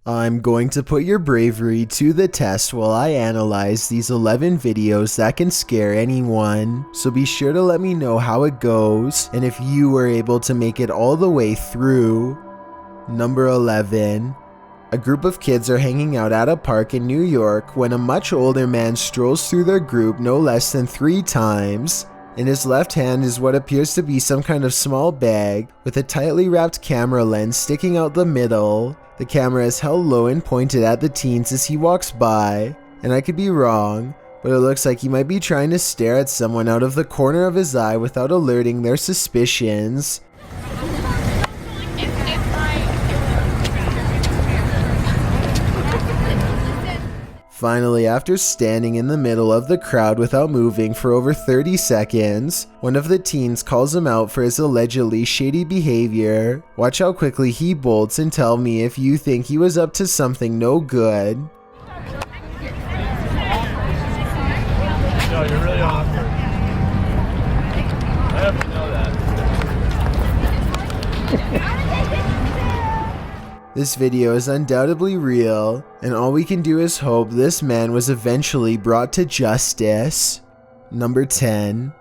I'm going to put your bravery to the test while I analyze these 11 videos that can scare anyone, so be sure to let me know how it goes and if you were able to make it all the way through. Number 11. A group of kids are hanging out at a park in New York when a much older man strolls through their group no less than 3 times. In his left hand is what appears to be some kind of small bag with a tightly wrapped camera lens sticking out the middle. The camera is held low and pointed at the teens as he walks by, and I could be wrong, but it looks like he might be trying to stare at someone out of the corner of his eye without alerting their suspicions. Finally, after standing in the middle of the crowd without moving for over 30 seconds, one of the teens calls him out for his allegedly shady behavior. Watch how quickly he bolts and tell me if you think he was up to something no good. No, you're really awkward. I have to know that. This video is undoubtedly real, and all we can do is hope this man was eventually brought to justice. Number 10.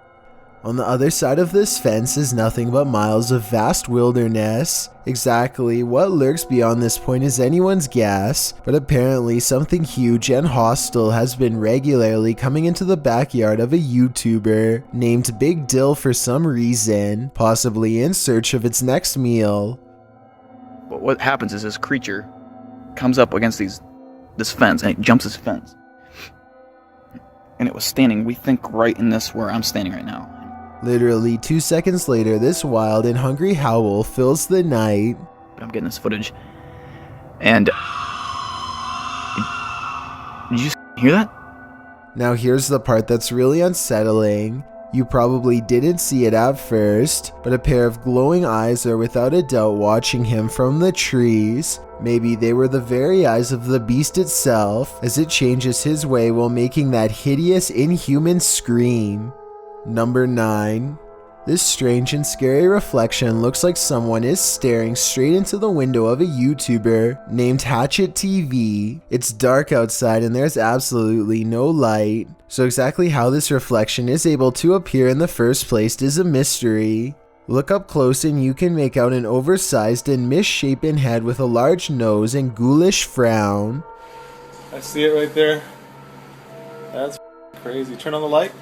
On the other side of this fence is nothing but miles of vast wilderness. Exactly what lurks beyond this point is anyone's guess, but apparently something huge and hostile has been regularly coming into the backyard of a YouTuber named Big Dill for some reason, possibly in search of its next meal. But what happens is this creature comes up against this fence, and it jumps this fence. And it was standing, we think, right in this where I'm standing right now. Literally 2 seconds later, this wild and hungry howl fills the night. But I'm getting this footage. And did you hear that? Now here's the part that's really unsettling. You probably didn't see it at first, but a pair of glowing eyes are without a doubt watching him from the trees. Maybe they were the very eyes of the beast itself, as it changes his way while making that hideous, inhuman scream. Number 9. This strange and scary reflection looks like someone is staring straight into the window of a YouTuber named Hatchet TV. It's dark outside and there's absolutely no light, so exactly how this reflection is able to appear in the first place is a mystery. Look up close and you can make out an oversized and misshapen head with a large nose and ghoulish frown. I see it right there. That's crazy. Turn on the light.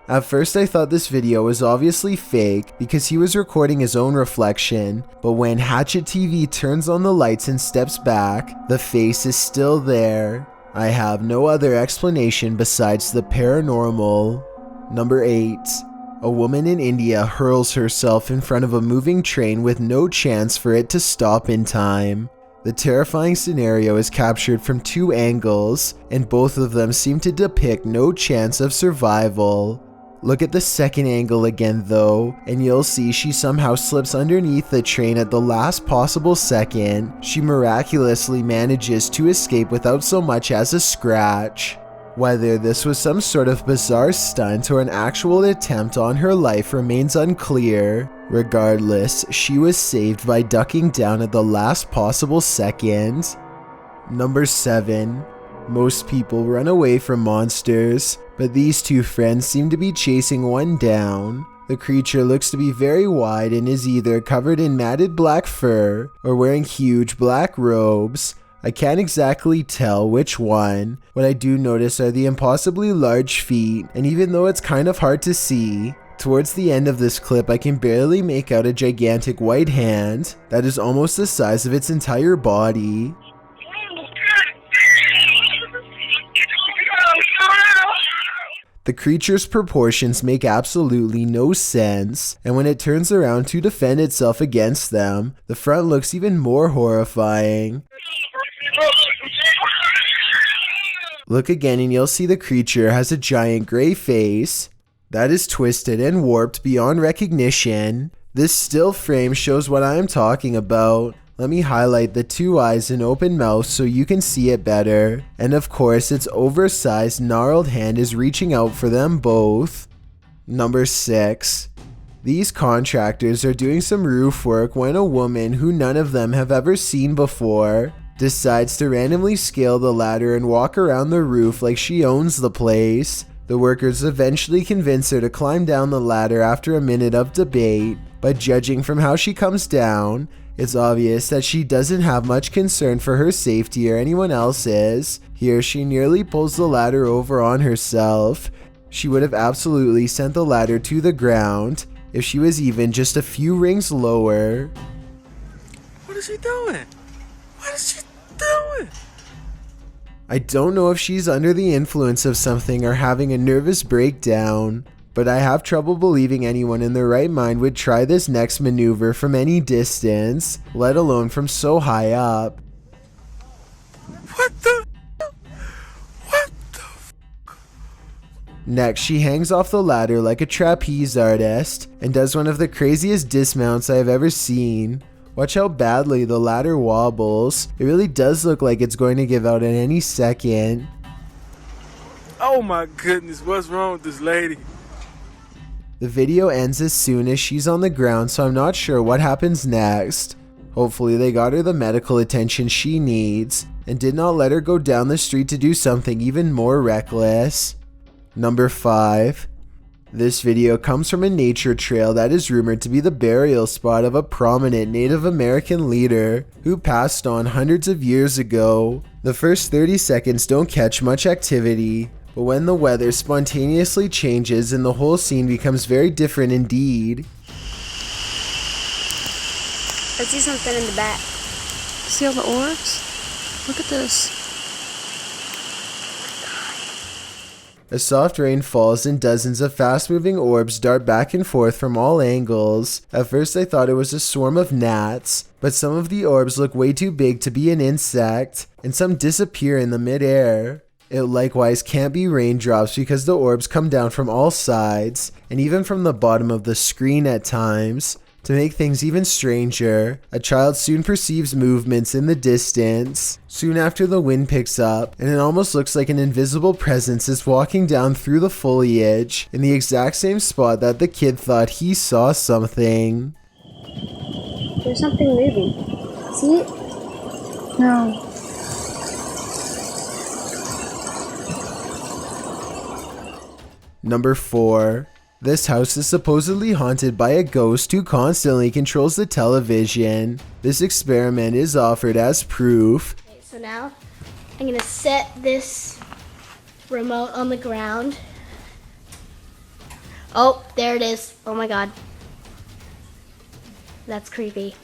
At first I thought this video was obviously fake because he was recording his own reflection, but when Hatchet TV turns on the lights and steps back, the face is still there. I have no other explanation besides the paranormal. Number 8. A woman in India hurls herself in front of a moving train with no chance for it to stop in time. The terrifying scenario is captured from 2 angles, and both of them seem to depict no chance of survival. Look at the second angle again though, and you'll see she somehow slips underneath the train at the last possible second. She miraculously manages to escape without so much as a scratch. Whether this was some sort of bizarre stunt or an actual attempt on her life remains unclear. Regardless, she was saved by ducking down at the last possible second. Number 7. Most people run away from monsters, but these 2 friends seem to be chasing one down. The creature looks to be very wide and is either covered in matted black fur or wearing huge black robes. I can't exactly tell which one. What I do notice are the impossibly large feet, and even though it's kind of hard to see, towards the end of this clip I can barely make out a gigantic white hand that is almost the size of its entire body. The creature's proportions make absolutely no sense, and when it turns around to defend itself against them, the front looks even more horrifying. Look again and you'll see the creature has a giant gray face that is twisted and warped beyond recognition. This still frame shows what I am talking about. Let me highlight the 2 eyes and open mouth so you can see it better. And of course, its oversized, gnarled hand is reaching out for them both. Number 6. These contractors are doing some roof work when a woman who none of them have ever seen before decides to randomly scale the ladder and walk around the roof like she owns the place. The workers eventually convince her to climb down the ladder after a minute of debate, but judging from how she comes down, it's obvious that she doesn't have much concern for her safety or anyone else's. Here she nearly pulls the ladder over on herself. She would have absolutely sent the ladder to the ground if she was even just a few rings lower. What is she doing? What is she doing? I don't know if she's under the influence of something or having a nervous breakdown, but I have trouble believing anyone in their right mind would try this next maneuver from any distance, let alone from so high up. What the? Next, she hangs off the ladder like a trapeze artist and does one of the craziest dismounts I have ever seen. Watch how badly the ladder wobbles. It really does look like it's going to give out at any second. Oh my goodness, what's wrong with this lady? The video ends as soon as she's on the ground, so I'm not sure what happens next. Hopefully they got her the medical attention she needs and did not let her go down the street to do something even more reckless. Number 5. This video comes from a nature trail that is rumored to be the burial spot of a prominent Native American leader who passed on hundreds of years ago. The first 30 seconds don't catch much activity, but when the weather spontaneously changes and the whole scene becomes very different indeed. I see something in the back. See all the orbs? Look at this. A soft rain falls and dozens of fast-moving orbs dart back and forth from all angles. At first I thought it was a swarm of gnats, but some of the orbs look way too big to be an insect, and some disappear in the mid-air. It likewise can't be raindrops because the orbs come down from all sides, and even from the bottom of the screen at times. To make things even stranger, a child soon perceives movements in the distance. Soon after, the wind picks up, and it almost looks like an invisible presence is walking down through the foliage in the exact same spot that the kid thought he saw something. There's something moving. See it? No. Number 4. This house is supposedly haunted by a ghost who constantly controls the television. This experiment is offered as proof. Okay, so now I'm gonna set this remote on the ground. Oh, there it is. Oh my god. That's creepy.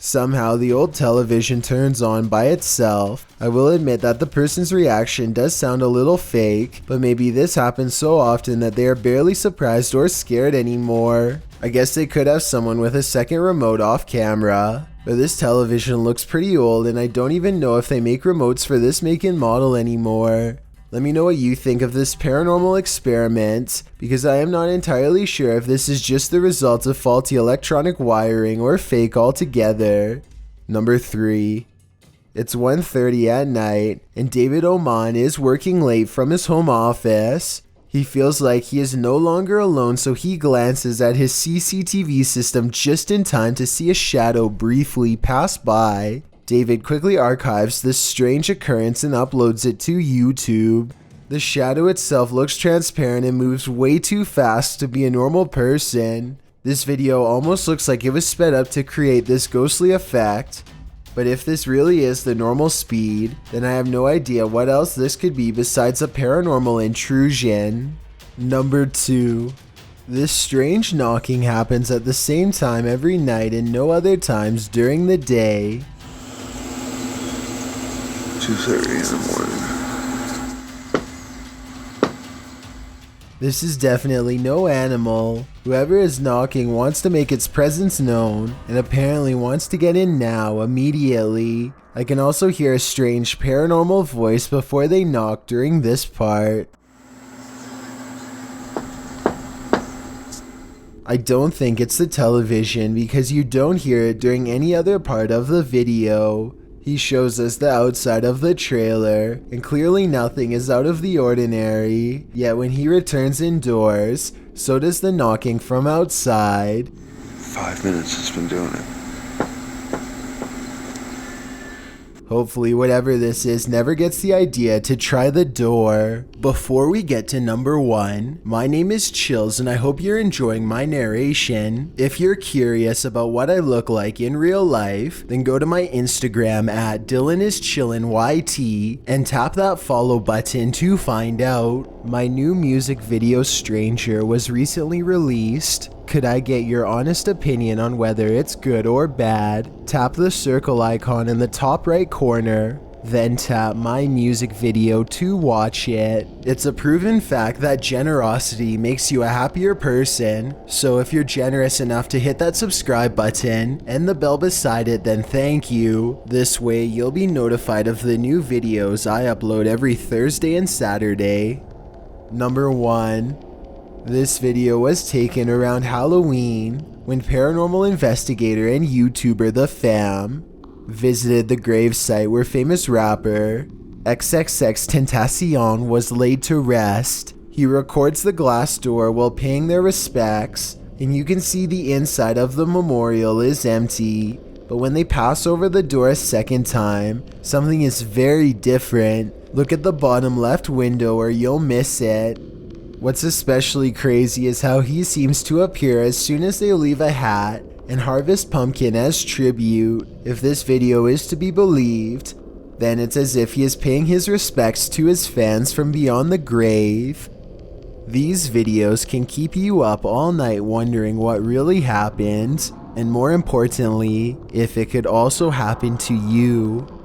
Somehow the old television turns on by itself. I will admit that the person's reaction does sound a little fake, but maybe this happens so often that they are barely surprised or scared anymore. I guess they could have someone with a second remote off camera. But this television looks pretty old and I don't even know if they make remotes for this make and model anymore. Let me know what you think of this paranormal experiment, because I am not entirely sure if this is just the result of faulty electronic wiring or fake altogether. Number 3. It's 1:30 at night, and David Oman is working late from his home office. He feels like he is no longer alone, so he glances at his CCTV system just in time to see a shadow briefly pass by. David quickly archives this strange occurrence and uploads it to YouTube. The shadow itself looks transparent and moves way too fast to be a normal person. This video almost looks like it was sped up to create this ghostly effect. But if this really is the normal speed, then I have no idea what else this could be besides a paranormal intrusion. Number 2. This strange knocking happens at the same time every night and no other times during the day. 2:30 in the morning. This is definitely no animal. Whoever is knocking wants to make its presence known and apparently wants to get in now, immediately. I can also hear a strange paranormal voice before they knock during this part. I don't think it's the television because you don't hear it during any other part of the video. He shows us the outside of the trailer, and clearly nothing is out of the ordinary, yet when he returns indoors, so does the knocking from outside. 5 minutes it's been doing it. Hopefully whatever this is never gets the idea to try the door. Before we get to number 1, my name is Chills and I hope you're enjoying my narration. If you're curious about what I look like in real life, then go to my Instagram at DylanIsChillinYT and tap that follow button to find out. My new music video Stranger was recently released. Could I get your honest opinion on whether it's good or bad? Tap the circle icon in the top right corner, then tap my music video to watch it. It's a proven fact that generosity makes you a happier person, so if you're generous enough to hit that subscribe button and the bell beside it, then thank you. This way you'll be notified of the new videos I upload every Thursday and Saturday. Number 1. This video was taken around Halloween when paranormal investigator and YouTuber The Fam visited the gravesite where famous rapper XXXTentacion was laid to rest. He records the glass door while paying their respects, and you can see the inside of the memorial is empty. But when they pass over the door a second time, something is very different. Look at the bottom left window or you'll miss it. What's especially crazy is how he seems to appear as soon as they leave a hat and harvest pumpkin as tribute. If this video is to be believed, then it's as if he is paying his respects to his fans from beyond the grave. These videos can keep you up all night wondering what really happened, and more importantly, if it could also happen to you.